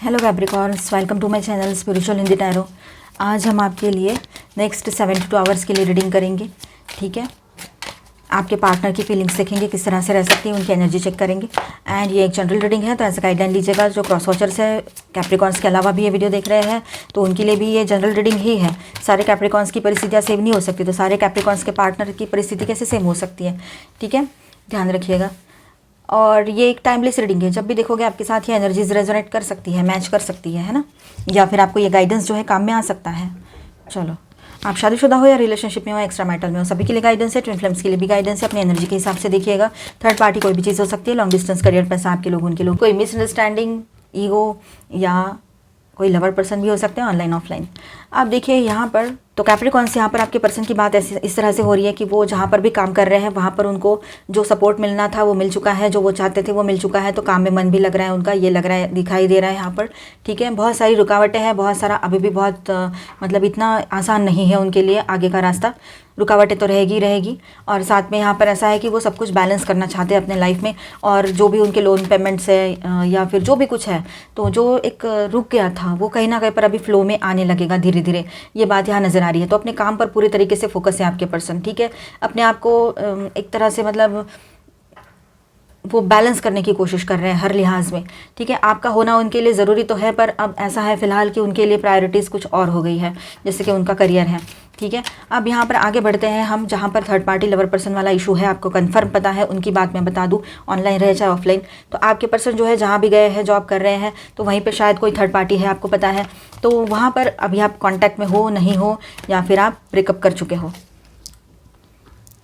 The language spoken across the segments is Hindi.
Hello Capricorns, welcome to my channel Spiritual Hindi Tarot. आज हम आपके लिए नेक्स्ट 72 आवर्स के लिए रीडिंग करेंगे। ठीक है, आपके पार्टनर की फीलिंग्स देखेंगे, किस तरह से रह सकती है, उनकी एनर्जी चेक करेंगे। एंड ये एक जनरल रीडिंग है, तो ऐसा गाइडलाइन लीजिएगा। जो क्रॉस वॉचर्स है, कैप्रिकॉर्न्स के अलावा भी ये वीडियो देख रहे हैं, तो उनके लिए भी ये जनरल रीडिंग ही है। सारे कैप्रिकॉर्न्स की परिस्थितियाँ सेम नहीं हो सकती, तो सारे कैप्रिकॉर्न्स के पार्टनर की परिस्थिति कैसे सेम हो सकती है। ठीक है, ध्यान रखिएगा। और ये एक टाइमलेस रीडिंग है, जब भी देखोगे आपके साथ ये एनर्जीज रेजोनेट कर सकती है, मैच कर सकती है ना, या फिर आपको ये गाइडेंस जो है काम में आ सकता है। चलो, आप शादीशुदा हो या रिलेशनशिप में हो, एक्स्ट्रा मैरिटल में हो, सभी के लिए गाइडेंस है। ट्विन फ्लेम्स के लिए भी गाइडेंस है। अपनी एनर्जी के हिसाब से देखिएगा। थर्ड पार्टी कोई भी चीज़ हो सकती है, लॉन्ग डिस्टेंस, करियर, पैसा, आपके लोग, उनके लोग, कोई मिसअंडरस्टैंडिंग, ईगो, या कोई लवर पर्सन भी हो सकते हैं, ऑनलाइन ऑफलाइन। आप देखिए यहाँ पर तो कैप्रिकॉर्न्स, यहाँ पर आपके पर्सन की बात ऐसी इस तरह से हो रही है कि वो जहाँ पर भी काम कर रहे हैं वहाँ पर उनको जो सपोर्ट मिलना था वो मिल चुका है, जो वो चाहते थे वो मिल चुका है। तो काम में मन भी लग रहा है उनका, ये लग रहा है, दिखाई दे रहा है यहाँ पर। ठीक है, बहुत सारी रुकावटें हैं, बहुत सारा अभी भी बहुत मतलब इतना आसान नहीं है उनके लिए आगे का रास्ता। रुकावटें तो रहेगी रहेगी। और साथ में यहाँ पर ऐसा है कि वो सब कुछ बैलेंस करना चाहते हैं अपने लाइफ में। और जो भी उनके लोन पेमेंट्स है या फिर जो भी कुछ है, तो जो एक रुक गया था वो कहीं ना कहीं पर अभी फ्लो में आने लगेगा धीरे धीरे। ये बात यहाँ नज़र आ रही है। तो अपने काम पर पूरे तरीके से फोकस है आपके पर्सन। ठीक है, अपने आप को एक तरह से मतलब वो बैलेंस करने की कोशिश कर रहे हैं हर लिहाज में। ठीक है, आपका होना उनके लिए ज़रूरी तो है, पर अब ऐसा है फ़िलहाल कि उनके लिए प्रायोरिटीज़ कुछ और हो गई है, जैसे कि उनका करियर है। ठीक है, अब यहाँ पर आगे बढ़ते हैं हम, जहाँ पर थर्ड पार्टी लवर पर्सन वाला इशू है, आपको कंफर्म पता है। उनकी बात मैं बता दूँ, ऑनलाइन रहे चाहे ऑफलाइन, तो आपके पर्सन जो है जहाँ भी गए हैं, जॉब कर रहे हैं, तो वहीं पर शायद कोई थर्ड पार्टी है, आपको पता है। तो वहाँ पर अभी आप कॉन्टैक्ट में हो, नहीं हो, या फिर आप ब्रेकअप कर चुके हो,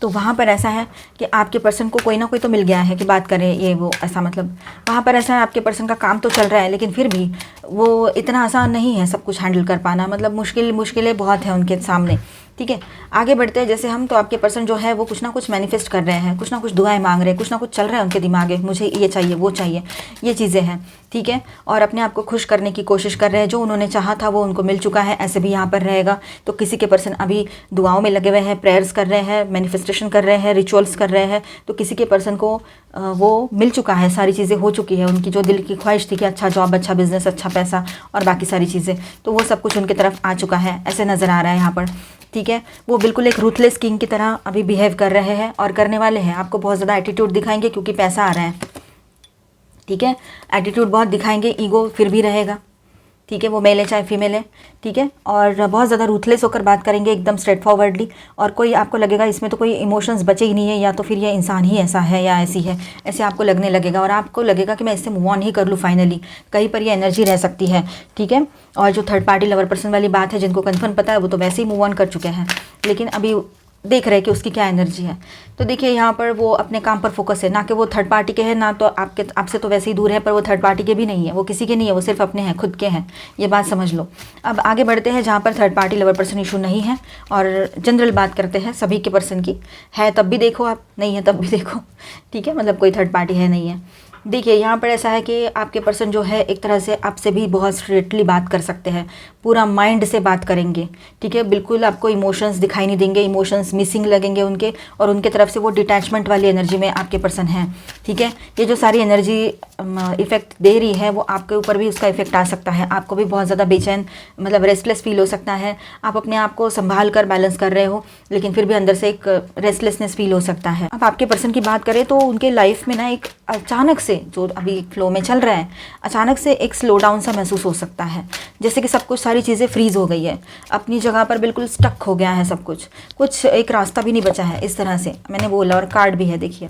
तो वहाँ पर ऐसा है कि आपके पर्सन को कोई ना कोई तो मिल गया है कि बात करें ये वो, ऐसा मतलब वहाँ पर ऐसा है आपके पर्सन का काम तो चल रहा है, लेकिन फिर भी वो इतना आसान नहीं है सब कुछ हैंडल कर पाना। मतलब मुश्किलें बहुत हैं उनके सामने। ठीक है, आगे बढ़ते हैं जैसे हम, तो आपके पर्सन जो है वो कुछ ना कुछ मैनिफेस्ट कर रहे हैं, कुछ ना कुछ दुआएं मांग रहे हैं, कुछ ना कुछ चल रहा है उनके दिमाग में, मुझे ये चाहिए वो चाहिए, ये चीज़ें हैं। ठीक है, और अपने आप को खुश करने की कोशिश कर रहे हैं। जो उन्होंने चाहा था वो उनको मिल चुका है, ऐसे भी यहाँ पर रहेगा। तो किसी के पर्सन अभी दुआओं में लगे हुए हैं, प्रेयर्स कर रहे हैं, मैनिफेस्टेशन कर रहे हैं, रिचुअल्स कर रहे हैं। तो किसी के पर्सन को वो मिल चुका है, सारी चीज़ें हो चुकी है। उनकी जो दिल की ख्वाहिश थी कि अच्छा जॉब, अच्छा बिजनेस, अच्छा पैसा और बाकी सारी चीज़ें, तो वो सब कुछ उनकी तरफ आ चुका है, ऐसे नज़र आ रहा है यहाँ पर। ठीक है, वो बिल्कुल एक रूथलेस किंग की तरह अभी बिहेव कर रहे हैं और करने वाले हैं। आपको बहुत ज़्यादा एटीट्यूड दिखाएंगे क्योंकि पैसा आ रहा है। ठीक है, एटीट्यूड बहुत दिखाएंगे, ईगो फिर भी रहेगा। ठीक है, वो मेल है चाहे फीमेल है। ठीक है, और बहुत ज़्यादा रूथलेस होकर बात करेंगे, एकदम स्ट्रेट फॉरवर्डली। और कोई आपको लगेगा इसमें तो कोई इमोशंस बचे ही नहीं है, या तो फिर ये इंसान ही ऐसा है या ऐसी है, ऐसे आपको लगने लगेगा। और आपको लगेगा कि मैं इससे मूव ऑन ही कर लूँ फाइनली, कहीं पर ये एनर्जी रह सकती है। ठीक है, और जो थर्ड पार्टी लवर पर्सन वाली बात है, जिनको कन्फर्म पता है वो तो वैसे ही मूव ऑन कर चुके हैं, लेकिन अभी देख रहे हैं कि उसकी क्या एनर्जी है। तो देखिए यहाँ पर वो अपने काम पर फोकस है, ना कि वो थर्ड पार्टी के हैं, ना तो आपसे तो वैसे ही दूर है, पर वो थर्ड पार्टी के भी नहीं है, वो किसी के नहीं है, वो सिर्फ अपने हैं, खुद के हैं। ये बात समझ लो। अब आगे बढ़ते हैं जहाँ पर third party lover person issue नहीं है, और जनरल बात करते हैं सभी के पर्सन की। है तब भी देखो आप, नहीं है तब भी देखो। ठीक है, मतलब कोई थर्ड पार्टी है नहीं है। देखिए यहाँ पर ऐसा है कि आपके पर्सन जो है एक तरह से आपसे भी बहुत स्ट्रेटली बात कर सकते हैं, पूरा माइंड से बात करेंगे। ठीक है, बिल्कुल आपको इमोशंस दिखाई नहीं देंगे, इमोशंस मिसिंग लगेंगे उनके, और उनके तरफ से वो डिटैचमेंट वाली एनर्जी में आपके पर्सन हैं। ठीक है, ये जो सारी एनर्जी इफेक्ट दे रही है, वो आपके ऊपर भी उसका इफेक्ट आ सकता है। आपको भी बहुत ज़्यादा बेचैन, मतलब रेस्टलेस फील हो सकता है। आप अपने आप को संभाल कर बैलेंस कर रहे हो, लेकिन फिर भी अंदर से एक रेस्टलेसनेस फील हो सकता है। अब आपके पर्सन की बात करें तो उनके लाइफ में ना एक अचानक से, जो अभी फ्लो में चल रहा है, अचानक से एक स्लो डाउन सा महसूस हो सकता है, जैसे कि सब कुछ, सारी चीज़ें फ्रीज हो गई है, अपनी जगह पर बिल्कुल स्टक हो गया है सब कुछ, कुछ एक रास्ता भी नहीं बचा है। इस तरह से मैंने बोला, और कार्ड भी है देखिए,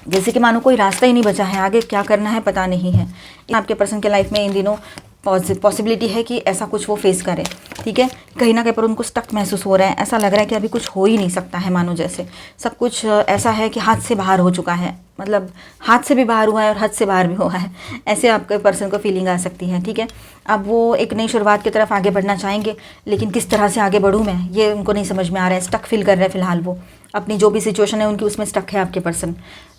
जैसे कि मानो कोई रास्ता ही नहीं बचा है, आगे क्या करना है पता नहीं है। आपके पर्सन के लाइफ में इन दिनों पॉसिबिलिटी है कि ऐसा कुछ वो फेस करें। ठीक है, कहीं ना कहीं पर उनको स्टक महसूस हो रहा है, ऐसा लग रहा है कि अभी कुछ हो ही नहीं सकता है, मानो जैसे सब कुछ ऐसा है कि हाथ से बाहर हो चुका है, मतलब हाथ से भी बाहर हुआ है और हद से बाहर भी हुआ है, ऐसे आपके पर्सन को फीलिंग आ सकती है। ठीक है, अब वो एक नई शुरुआत की तरफ आगे बढ़ना चाहेंगे, लेकिन किस तरह से आगे बढ़ूँ मैं, ये उनको नहीं समझ में आ रहा है, स्टक फील कर रहे हैं फिलहाल वो, अपनी जो भी सिचुएशन है उनकी उसमें स्टक है आपके पर्सन।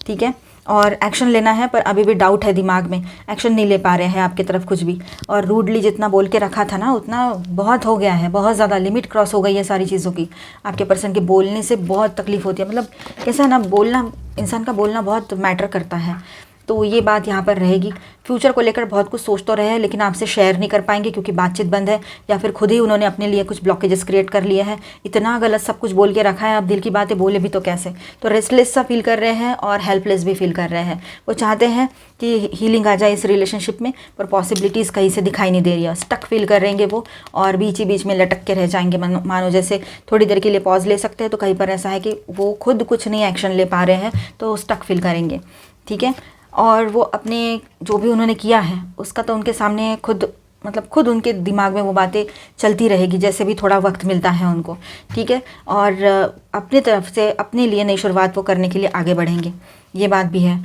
ठीक है, और एक्शन लेना है, पर अभी भी डाउट है दिमाग में, एक्शन नहीं ले पा रहे हैं आपकी तरफ कुछ भी। और रूडली जितना बोल के रखा था ना, उतना बहुत हो गया है, बहुत ज़्यादा लिमिट क्रॉस हो गई है सारी चीज़ों की। आपके पर्सन के बोलने से बहुत तकलीफ होती है, मतलब कैसा है ना, बोलना, इंसान का बोलना बहुत मैटर करता है। तो ये बात यहाँ पर रहेगी। फ्यूचर को लेकर बहुत कुछ सोच तो रहे हैं, लेकिन आपसे शेयर नहीं कर पाएंगे क्योंकि बातचीत बंद है, या फिर खुद ही उन्होंने अपने लिए कुछ ब्लॉकेजेस क्रिएट कर लिए हैं। इतना गलत सब कुछ बोल के रखा है, अब दिल की बातें बोले भी तो कैसे। तो रेस्टलेस सा फील कर रहे हैं और हेल्पलेस भी फील कर रहे हैं। वो चाहते हैं कि हीलिंग आ जाए इस रिलेशनशिप में, पर पॉसिबिलिटीज़ कहीं से दिखाई नहीं दे रही है। स्टक फील कर रहेंगे वो, और बीच ही बीच में लटक के रह जाएंगे। मानो जैसे थोड़ी देर के लिए पॉज ले सकते हैं, तो कहीं पर ऐसा है कि वो खुद कुछ नहीं एक्शन ले पा रहे हैं, तो स्टक फील करेंगे। ठीक है, और वो अपने जो भी उन्होंने किया है उसका तो उनके सामने खुद उनके दिमाग में वो बातें चलती रहेगी, जैसे भी थोड़ा वक्त मिलता है उनको। ठीक है, और अपनी तरफ से अपने लिए नई शुरुआत वो करने के लिए आगे बढ़ेंगे, ये बात भी है।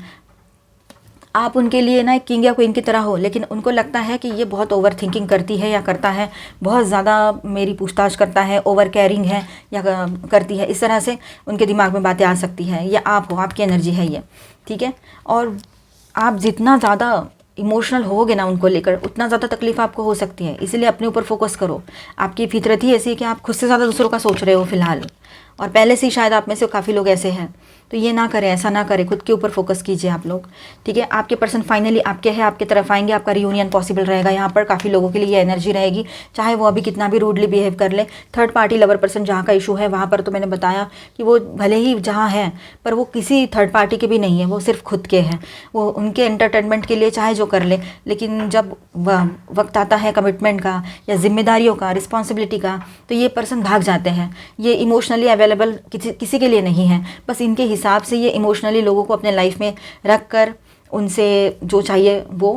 आप उनके लिए ना एक किंग या क्वीन की तरह हो, लेकिन उनको लगता है कि ये बहुत ओवर थिंकिंग करती है या करता है, बहुत ज़्यादा मेरी पूछताछ करता है, ओवर केयरिंग है या करती है। इस तरह से उनके दिमाग में बातें आ सकती है, या आप हो, आपकी एनर्जी है ये। ठीक है, और आप जितना ज़्यादा इमोशनल होगे ना उनको लेकर, उतना ज़्यादा तकलीफ आपको हो सकती है। इसलिए अपने ऊपर फोकस करो। आपकी फितरत ही ऐसी है कि आप खुद से ज़्यादा दूसरों का सोच रहे हो फ़िलहाल, और पहले से ही शायद आप में से काफ़ी लोग ऐसे हैं। तो ये ना करें, ऐसा ना करें, खुद के ऊपर फोकस कीजिए आप लोग। ठीक है, आपके पर्सन फाइनली आपके हैं, आपके तरफ आएंगे, आपका रियूनियन पॉसिबल रहेगा। यहाँ पर काफ़ी लोगों के लिए ये एनर्जी रहेगी, चाहे वो अभी कितना भी रूडली बिहेव कर ले। थर्ड पार्टी लवर पर्सन जहाँ का इशू है, वहाँ पर तो मैंने बताया कि वो भले ही जहाँ है, पर वो किसी थर्ड पार्टी के भी नहीं है, वो सिर्फ खुद के हैं। वो उनके एंटरटेनमेंट के लिए चाहे जो कर ले, लेकिन जब वक्त आता है कमिटमेंट का या जिम्मेदारियों का, रिस्पॉन्सिबिलिटी का, तो ये पर्सन भाग जाते हैं। ये इमोशनली अवेलेबल किसी के लिए नहीं है। बस इनके हिसाब से ये इमोशनली लोगों को अपने लाइफ में रख कर उनसे जो चाहिए वो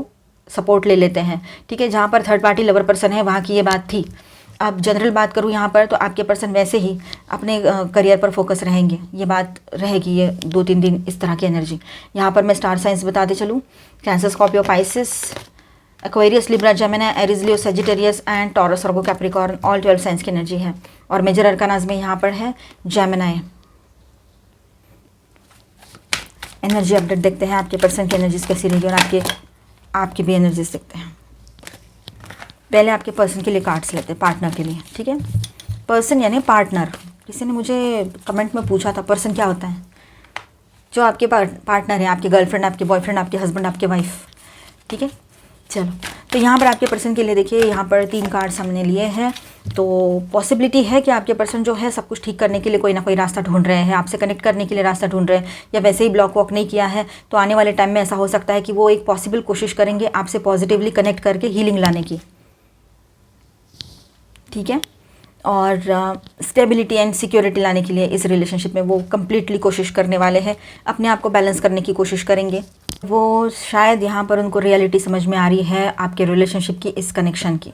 सपोर्ट ले लेते हैं। ठीक है, जहाँ पर थर्ड पार्टी लवर पर्सन है वहाँ की ये बात थी। अब जनरल बात करूँ यहाँ पर, तो आपके पर्सन वैसे ही अपने करियर पर फोकस रहेंगे, ये बात रहेगी ये 2-3 दिन, इस तरह की एनर्जी। यहाँ पर मैं स्टार साइंस बताते चलूँ, cancer, Scorpio, Pisces, Aquarius, Libra, Gemini, Aries, Leo, Sagittarius and taurus, Virgo, Capricorn, all 12 science की एनर्जी है। और मेजर अरकानाज में यहाँ पर है जेमिनी। एनर्जी अपडेट देखते हैं, आपके पर्सन की एनर्जीज कैसी रहेगी, और आपकी भी एनर्जीज देखते हैं। पहले आपके पर्सन के लिए कार्ड्स लेते हैं, पार्टनर के लिए। ठीक है, पर्सन यानी पार्टनर। किसी ने मुझे कमेंट में पूछा था पर्सन क्या होता है। जो आपके पार्टनर है, आपके गर्लफ्रेंड, आपके बॉयफ्रेंड, आपके हस्बैंड, आपके वाइफ। ठीक है, चलो, तो यहाँ पर आपके पर्सन के लिए देखिए, यहाँ पर 3 कार्ड्स हमने लिए हैं। तो पॉसिबिलिटी है कि आपके पर्सन जो है सब कुछ ठीक करने के लिए कोई ना कोई रास्ता ढूंढ रहे हैं, आपसे कनेक्ट करने के लिए रास्ता ढूंढ रहे हैं, या वैसे ही ब्लॉक वॉक नहीं किया है तो आने वाले टाइम में ऐसा हो सकता है कि वो एक पॉसिबल कोशिश करेंगे आपसे पॉजिटिवली कनेक्ट करके हीलिंग लाने की। ठीक है, और स्टेबिलिटी एंड सिक्योरिटी लाने के लिए इस रिलेशनशिप में वो कम्प्लीटली कोशिश करने वाले हैं, अपने आप को बैलेंस करने की कोशिश करेंगे। वो शायद यहाँ पर उनको रियलिटी समझ में आ रही है आपके रिलेशनशिप की, इस कनेक्शन की।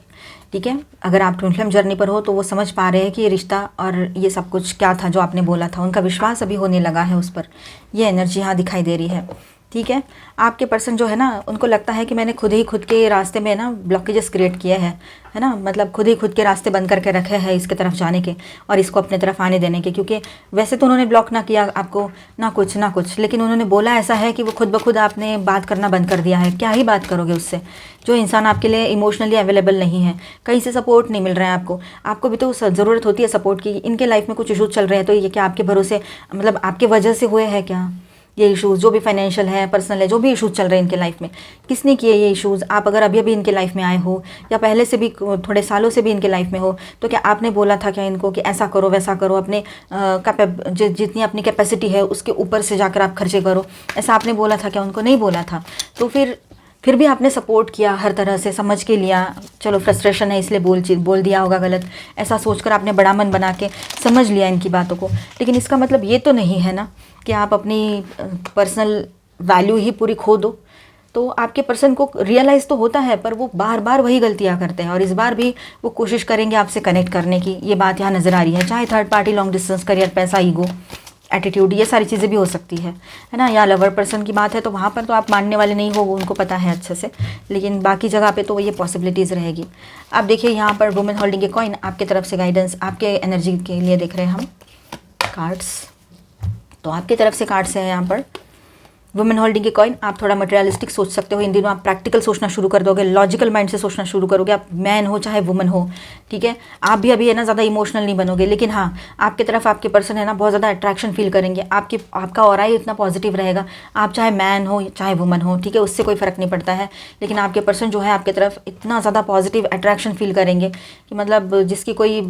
ठीक है, अगर आप ट्विन फ्लेम जर्नी पर हो तो वो समझ पा रहे हैं कि ये रिश्ता और ये सब कुछ क्या था जो आपने बोला था, उनका विश्वास अभी होने लगा है उस पर। ये एनर्जी यहाँ दिखाई दे रही है। ठीक है, आपके पर्सन जो है ना, उनको लगता है कि मैंने खुद ही खुद के रास्ते में ना ब्लॉकेजेस क्रिएट किए हैं, है ना, मतलब खुद ही खुद के रास्ते बंद करके रखे हैं इसके तरफ जाने के और इसको अपने तरफ आने देने के। क्योंकि वैसे तो उन्होंने ब्लॉक ना किया आपको, ना कुछ, लेकिन उन्होंने बोला ऐसा है कि वो खुद ब खुद आपने बात करना बंद कर दिया है। क्या ही बात करोगे उससे, जो इंसान आपके लिए इमोशनली अवेलेबल नहीं है, कहीं से सपोर्ट नहीं मिल रहा है आपको भी तो ज़रूरत होती है सपोर्ट की। इनके लाइफ में कुछ इशूज़ चल रहे हैं, तो ये क्या आपके भरोसे, मतलब आपके वजह से हुए हैं क्या ये इशूज़, जो भी फाइनेंशियल है, पर्सनल है, जो भी इशूज़ चल रहे हैं इनके लाइफ में, किसने किए ये इशूज़? आप अगर अभी इनके लाइफ में आए हो या पहले से भी थोड़े सालों से भी इनके लाइफ में हो, तो क्या आपने बोला था क्या इनको कि ऐसा करो वैसा करो, अपने जितनी अपनी कैपेसिटी है उसके ऊपर से जाकर आप खर्चे करो, ऐसा आपने बोला था क्या उनको? नहीं बोला था। तो फिर भी आपने सपोर्ट किया, हर तरह से समझ के लिया। चलो फ्रस्ट्रेशन है इसलिए बोल दिया होगा गलत, ऐसा सोचकर आपने बड़ा मन बना के समझ लिया इनकी बातों को। लेकिन इसका मतलब ये तो नहीं है ना कि आप अपनी पर्सनल वैल्यू ही पूरी खो दो। तो आपके पर्सन को रियलाइज़ तो होता है, पर वो बार बार वही गलतियां करते हैं और इस बार भी वो कोशिश करेंगे आपसे कनेक्ट करने की। ये बात यहाँ नज़र आ रही है, चाहे third party, long distance, career, पैसा, ईगो, एटीट्यूड, ये सारी चीज़ें भी हो सकती है ना। या लवर पर्सन की बात है तो वहाँ पर तो आप मानने वाले नहीं हो, वो उनको पता है अच्छे से, लेकिन बाकी जगह पे तो ये पॉसिबिलिटीज़ रहेगी। अब देखिए यहाँ पर वुमेन होल्डिंग ए कॉइन, आपके तरफ से गाइडेंस, आपके एनर्जी के लिए देख रहे हैं हम कार्ड्स। तो आपकी तरफ से कार्ड्स हैं यहाँ पर वुमेन होल्डिंग के कॉइन, आप थोड़ा मटेरियलिस्टिक सोच सकते हो इन दिनों, आप प्रैक्टिकल सोचना शुरू कर दोगे, लॉजिकल माइंड से सोचना शुरू करोगे, आप मैन हो चाहे वुमन हो, ठीक है। आप भी अभी है ना ज़्यादा इमोशनल नहीं बनोगे, लेकिन हाँ आपकी तरफ आपके पर्सन है ना बहुत ज़्यादा अट्रैक्शन फील करेंगे, आपका ऑरा ही इतना पॉजिटिव रहेगा, आप चाहे मैन हो चाहे वुमन हो, ठीक है, उससे कोई फ़र्क नहीं पड़ता है, लेकिन आपके पर्सन जो है आपकी तरफ इतना ज़्यादा पॉजिटिव अट्रैक्शन फील करेंगे कि मतलब जिसकी कोई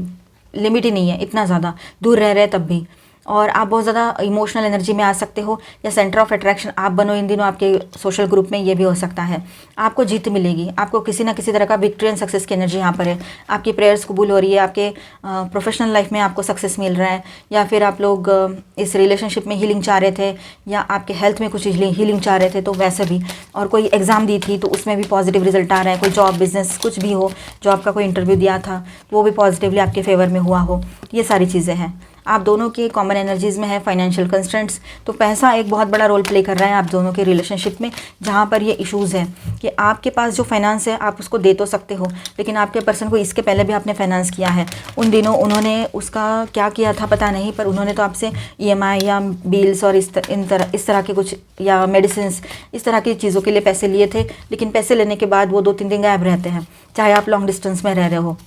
लिमिट ही नहीं है, इतना ज़्यादा दूर रह रहे तब भी। और आप बहुत ज़्यादा इमोशनल एनर्जी में आ सकते हो, या सेंटर ऑफ अट्रैक्शन आप बनो इन दिनों आपके सोशल ग्रुप में, ये भी हो सकता है। आपको जीत मिलेगी, आपको किसी ना किसी तरह का विक्ट्री एंड सक्सेस की एनर्जी यहाँ पर है, आपकी प्रेयर्स कबूल हो रही है, आपके प्रोफेशनल लाइफ में आपको सक्सेस मिल रहा है, या फिर आप लोग इस रिलेशनशिप में हीलिंग चाह रहे थे, या आपके हेल्थ में कुछ हीलिंग चाह रहे थे तो वैसे भी, और कोई एग्ज़ाम दी थी तो उसमें भी पॉजिटिव रिजल्ट आ रहा है, कोई जॉब बिजनेस कुछ भी हो, जॉब का कोई इंटरव्यू दिया था वो भी पॉजिटिवली आपके फेवर में हुआ हो, ये सारी चीज़ें हैं। आप दोनों की कॉमन एनर्जीज़ में है फाइनेंशियल कंस्ट्रेंट्स, तो पैसा एक बहुत बड़ा रोल प्ले कर रहा है आप दोनों के रिलेशनशिप में, जहाँ पर ये इश्यूज़ हैं कि आपके पास जो फाइनेंस है आप उसको दे तो सकते हो, लेकिन आपके पर्सन को इसके पहले भी आपने फाइनेंस किया है, उन दिनों उन्होंने उसका क्या किया था पता नहीं, पर उन्होंने तो आपसे EMI या बिल्स और इस तरह के कुछ या मेडिसिन इस तरह की चीज़ों के लिए पैसे लिए थे, लेकिन पैसे लेने के बाद वो 2-3 दिन गायब रहते हैं, चाहे आप लॉन्ग डिस्टेंस में रह रहे हो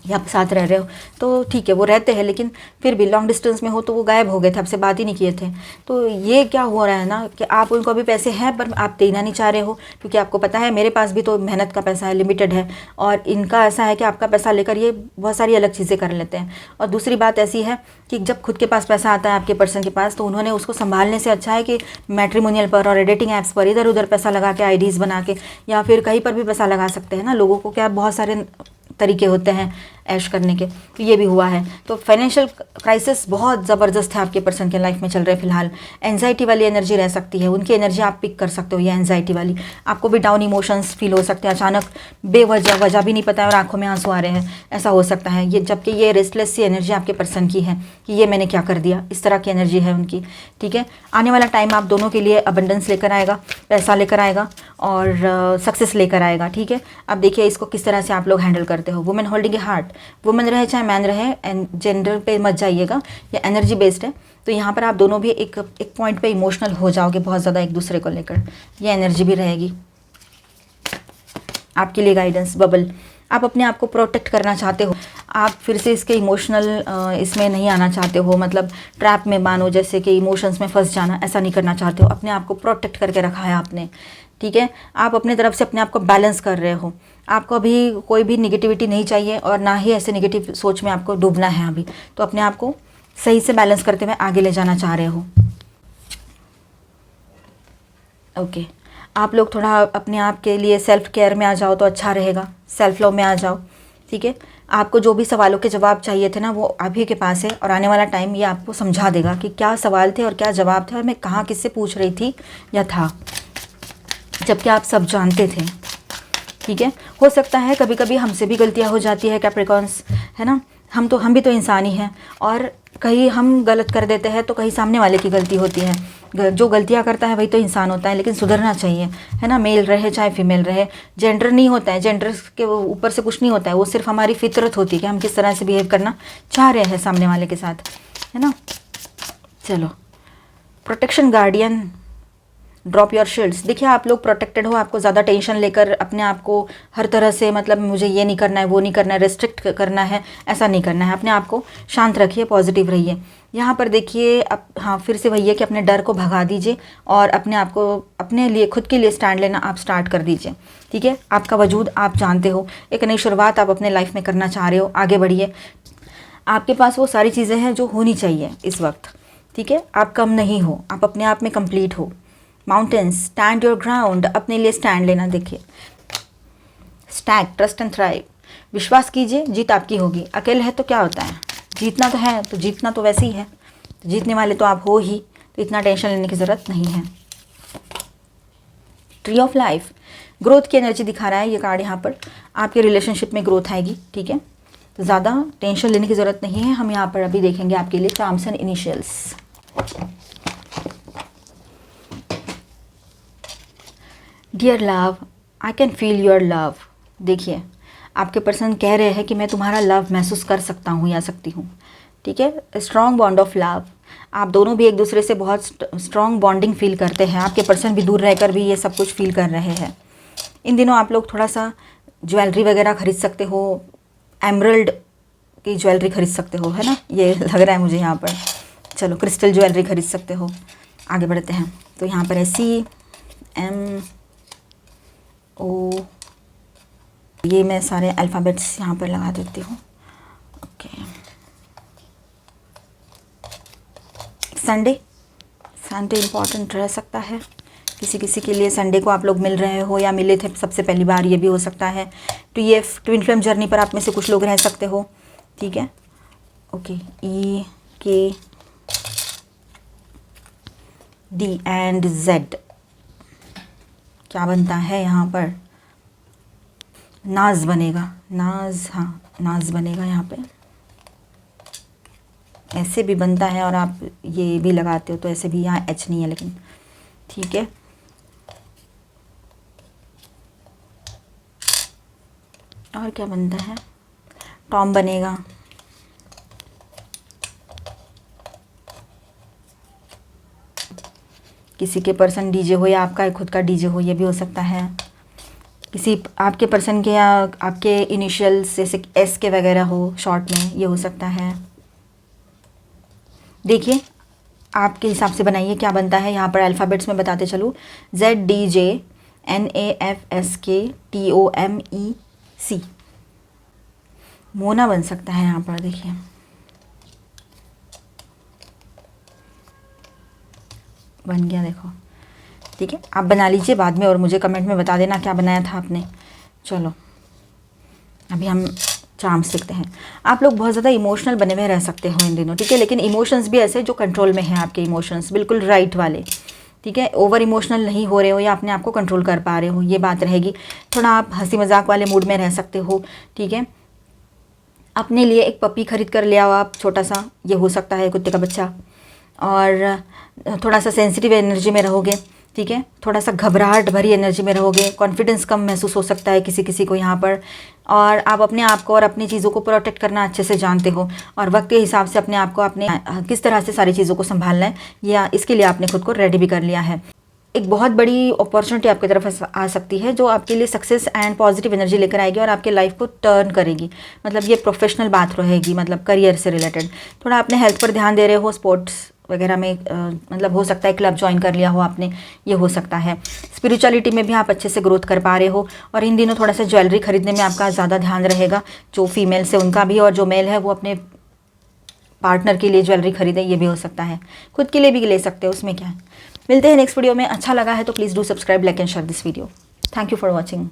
या आप साथ रह रहे हो तो ठीक है वो रहते हैं, लेकिन फिर भी लॉन्ग डिस्टेंस में हो तो वो गायब हो गए थे, आपसे बात ही नहीं किए थे। तो ये क्या हो रहा है ना कि आप उनको अभी पैसे हैं पर आप देना नहीं चाह रहे हो, क्योंकि आपको पता है मेरे पास भी तो मेहनत का पैसा है, लिमिटेड है, और इनका ऐसा है कि आपका पैसा लेकर ये बहुत सारी अलग चीज़ें कर लेते हैं। और दूसरी बात ऐसी है कि जब खुद के पास पैसा आता है आपके पर्सन के पास, तो उन्होंने उसको संभालने से अच्छा है कि मैट्रिमोनियल पर और एडिटिंग ऐप्स पर इधर उधर पैसा लगा के आईडीज़ बना के, या फिर कहीं पर भी पैसा लगा सकते हैं ना, लोगों को क्या बहुत सारे तरीके होते हैं ऐश करने के, तो ये भी हुआ है। तो फाइनेंशियल क्राइसिस बहुत ज़बरदस्त है आपके पर्सन के लाइफ में चल रहे हैं फिलहाल। एंजाइटी वाली एनर्जी रह सकती है, उनकी एनर्जी आप पिक कर सकते हो, ये एंजाइटी वाली, आपको भी डाउन इमोशंस फील हो सकते हैं, अचानक वजह भी नहीं पता है और आंखों में आंसू आ रहे हैं, ऐसा हो सकता है ये, जबकि ये रेस्टलेस सी एनर्जी आपके पर्सन की है कि ये मैंने क्या कर दिया, इस तरह की एनर्जी है उनकी, ठीक है। आने वाला टाइम आप दोनों के लिए अबंडेंस लेकर आएगा, पैसा लेकर आएगा और सक्सेस लेकर आएगा, ठीक है। अब देखिए इसको किस तरह से आप लोग हैंडल करते हो। वुमेन होल्डिंग ए हार्ट, वुमेन रहे चाहे मैन रहे, जेंडर पे मत जाइएगा, ये एनर्जी बेस्ड है। तो यहाँ पर आप दोनों भी एक पॉइंट पे इमोशनल हो जाओगे बहुत ज़्यादा एक दूसरे को लेकर, ये एनर्जी भी रहेगी आपके लिए। गाइडेंस बबल, आप अपने आप को प्रोटेक्ट करना चाहते हो, आप फिर से इसके इमोशनल इसमें नहीं आना चाहते हो, मतलब ट्रैप में मानो जैसे कि इमोशंस में फंस जाना, ऐसा नहीं करना चाहते हो, अपने आप को प्रोटेक्ट करके रखा है आपने, ठीक है। आप अपने तरफ से अपने आप को बैलेंस कर रहे हो, आपको अभी कोई भी निगेटिविटी नहीं चाहिए और ना ही ऐसे निगेटिव सोच में आपको डूबना है अभी, तो अपने आप को सही से बैलेंस करते हुए आगे ले जाना चाह रहे हो। ओके, आप लोग थोड़ा अपने आप के लिए सेल्फ केयर में आ जाओ तो अच्छा रहेगा, सेल्फ लव में आ जाओ, ठीक है। आपको जो भी सवालों के जवाब चाहिए थे ना वो अभी के पास है, और आने वाला टाइम ये आपको समझा देगा कि क्या सवाल थे और क्या जवाब थे और मैं कहाँ किससे पूछ रही थी या था, जबकि आप सब जानते थे, ठीक है। हो सकता है कभी कभी हमसे भी गलतियां हो जाती है कैप्रिकॉर्न्स, है ना, हम भी तो इंसान ही हैं, और कहीं हम गलत कर देते हैं तो कहीं सामने वाले की गलती होती है, जो गलतियां करता है वही तो इंसान होता है, लेकिन सुधरना चाहिए, है ना, मेल रहे चाहे फीमेल रहे, जेंडर नहीं होता है, जेंडर के ऊपर से कुछ नहीं होता है, वो सिर्फ हमारी फितरत होती है कि हम किस तरह से बिहेव करना चाह रहे हैं सामने वाले के साथ, है ना। चलो, protection guardian, drop your shields. देखिए आप लोग प्रोटेक्टेड हो, आपको ज़्यादा टेंशन लेकर अपने आप को हर तरह से मतलब मुझे ये नहीं करना है वो नहीं करना है, रेस्ट्रिक्ट करना है, ऐसा नहीं करना है, अपने आप को शांत रखिए, पॉजिटिव रहिए। यहाँ पर देखिए अब हाँ फिर से वही है कि अपने डर को भगा दीजिए और अपने आप को अपने लिए खुद के लिए स्टैंड लेना आप स्टार्ट कर दीजिए, ठीक है। आपका वजूद आप जानते हो, एक नई शुरुआत आप अपने लाइफ में करना चाह रहे हो, आगे बढ़िए। आपके पास वो सारी चीज़ें हैं जो होनी चाहिए इस वक्त, ठीक है। आप कम नहीं हो, आप अपने आप में कंप्लीट हो। माउंटेन्स, स्टैंड योर ग्राउंड, अपने लिए स्टैंड लेना। देखिए स्टैग, ट्रस्ट एंड थ्राइव, विश्वास कीजिए जीत आपकी होगी। अकेले है तो क्या होता है, जीतना तो है, तो जीतना तो वैसे ही है, तो जीतने वाले तो आप हो ही, तो इतना टेंशन लेने की ज़रूरत नहीं है। ट्री ऑफ लाइफ, ग्रोथ की एनर्जी दिखा रहा है ये कार्ड, यहाँ पर आपके रिलेशनशिप में ग्रोथ आएगी, ठीक है। तो ज़्यादा टेंशन लेने की ज़रूरत नहीं है। हम यहाँ पर अभी देखेंगे आपके लिए charms and initials. Dear love, I can feel your love. देखिए आपके पर्सन कह रहे हैं कि मैं तुम्हारा लव महसूस कर सकता हूँ या सकती हूँ, ठीक है। स्ट्रॉन्ग बॉन्ड ऑफ लव, आप दोनों भी एक दूसरे से बहुत स्ट्रॉन्ग बॉन्डिंग फील करते हैं। आपके पर्सन भी दूर रहकर भी ये सब कुछ फील कर रहे हैं। इन दिनों आप लोग थोड़ा सा ज्वेलरी वगैरह खरीद सकते हो, एमरल्ड की ज्वेलरी खरीद सकते हो, है ना, ये लग रहा है मुझे यहाँ पर। चलो क्रिस्टल ज्वेलरी खरीद सकते हो। आगे बढ़ते हैं। तो यहाँ पर है CMO, ये मैं सारे अल्फ़ाबेट्स यहाँ पर लगा देती हूँ। ओके। संडे इम्पॉर्टेंट रह सकता है किसी किसी के लिए। संडे को आप लोग मिल रहे हो या मिले थे सबसे पहली बार, ये भी हो सकता है। ट्विन फ्लेम जर्नी पर आप में से कुछ लोग रह सकते हो, ठीक है। ओके, EKD एंड Z क्या बनता है यहाँ पर? नाज बनेगा, नाज, हाँ नाज बनेगा यहाँ पे। ऐसे भी बनता है और आप ये भी लगाते हो तो ऐसे भी, यहाँ H नहीं है लेकिन, ठीक है। और क्या बनता है? टॉम बनेगा। किसी के पर्सन डीजे हो या आपका खुद का डीजे हो, ये भी हो सकता है। किसी आपके पर्सन के या आपके इनिशियल्स जैसे S के वगैरह हो शॉर्ट में, ये हो सकता है। देखिए आपके हिसाब से बनाइए क्या बनता है। यहाँ पर अल्फ़ाबेट्स में बताते चलूँ, ZDJNAFSKTOMEC, मोना बन सकता है यहाँ पर। देखिए बन गया, देखो, ठीक है। आप बना लीजिए बाद में और मुझे कमेंट में बता देना क्या बनाया था आपने। चलो अभी हम चार्म सीखते हैं। आप लोग बहुत ज़्यादा इमोशनल बने हुए रह सकते हो इन दिनों, ठीक है, लेकिन इमोशंस भी ऐसे जो कंट्रोल में हैं आपके इमोशंस, बिल्कुल राइट वाले, ठीक है। ओवर इमोशनल नहीं हो रहे हो या अपने आप को कंट्रोल कर पा रहे हो, ये बात रहेगी। थोड़ा आप हंसी मजाक वाले मूड में रह सकते हो, ठीक है। अपने लिए एक पपी खरीद कर ले आओ आप, छोटा सा, ये हो सकता है कुत्ते का बच्चा। और थोड़ा सा सेंसिटिव एनर्जी में रहोगे, ठीक है, थोड़ा सा घबराहट भरी एनर्जी में रहोगे, कॉन्फिडेंस कम महसूस हो सकता है किसी किसी को यहाँ पर। और आप अपने आप को और अपनी चीज़ों को प्रोटेक्ट करना अच्छे से जानते हो और वक्त के हिसाब से अपने आप को अपने किस तरह से सारी चीज़ों को संभालना है, या इसके लिए आपने खुद को रेडी भी कर लिया है। एक बहुत बड़ी अपॉर्चुनिटी आपकी तरफ आ सकती है जो आपके लिए सक्सेस एंड पॉजिटिव एनर्जी लेकर आएगी और आपके लाइफ को टर्न करेगी। मतलब ये प्रोफेशनल बात रहेगी, मतलब करियर से रिलेटेड। थोड़ा अपने हेल्थ पर ध्यान दे रहे हो, स्पोर्ट्स वगैरह में मतलब हो सकता है क्लब ज्वाइन कर लिया हो आपने, ये हो सकता है। स्पिरिचुअलिटी में भी आप अच्छे से ग्रोथ कर पा रहे हो। और इन दिनों थोड़ा सा ज्वेलरी खरीदने में आपका ज़्यादा ध्यान रहेगा, जो फीमेल से उनका भी, और जो मेल है वो अपने पार्टनर के लिए ज्वेलरी खरीदे, ये भी हो सकता है। खुद के लिए भी ले सकते हो, उसमें क्या है। मिलते हैं नेक्स्ट वीडियो में। अच्छा लगा है तो please do subscribe, like and share this video. Thank you for watching.